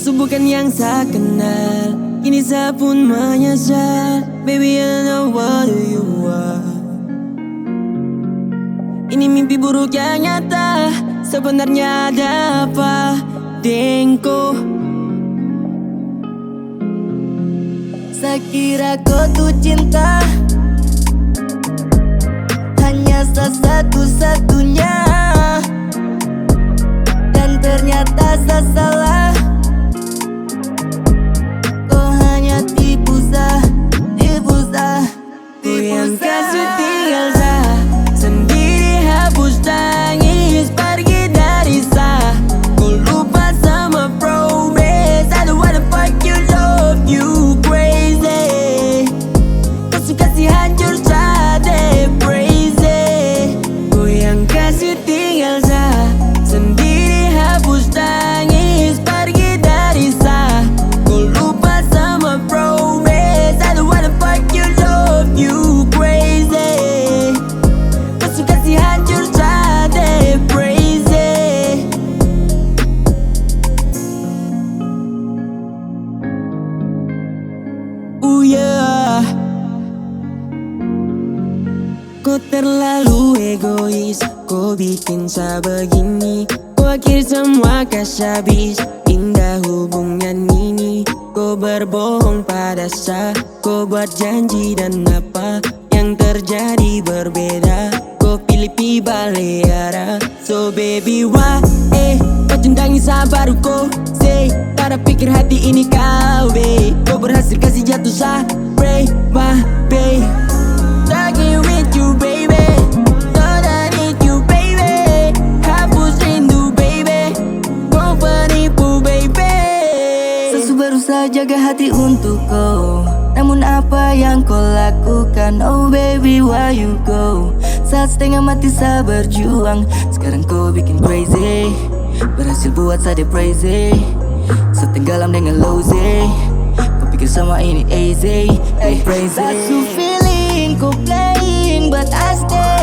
Sesuatu bukan yang saya kenal, kini saya pun menyesal. Baby, I know what do you want. Ini mimpi buruk yang nyata, sebenarnya ada apa denganku? Saya kira kau tuh cinta hanya satu-satunya, dan ternyata saya salah. Kau hanya tipu sah. Ku yang kasih tinggal sah, sendiri hapus tangis pergi dari sah. Ku lupa sama promise, I don't wanna fuck you, love you crazy. Kasih hancur sah, crazy. Ku yang kasih tinggal sah, sendiri hapus tangis pergi dari sah. Ku lupa sama promise, I don't wanna fuck you, love you crazy. Kasih hancur sah, crazy. Oh yeah. Kau terlalu egois, kau bikin saya begini. Kau akhir semua kasih habis, indah hubungan ini. Kau berbohong pada saya, kau buat janji dan apa yang terjadi berbeda. Kau pilih Baleara. So baby why, kau cintai saya baru kau say. Tak ada pikir hati ini kau kau berhasil kasih jatuh saya, pray my babe. Talking with you baby, thought I need you baby. Hapus rindu baby, kau penipu baby. Sesu baru saja jaga hati untuk kau, namun apa yang kau lakukan? Oh baby why you go? Saat setengah mati saya berjuang, sekarang kau bikin crazy. Berhasil buat saya crazy, setenggelam dengan lousy. Kau pikir sama ini easy, crazy. That's you feeling, kau playing, but I stay.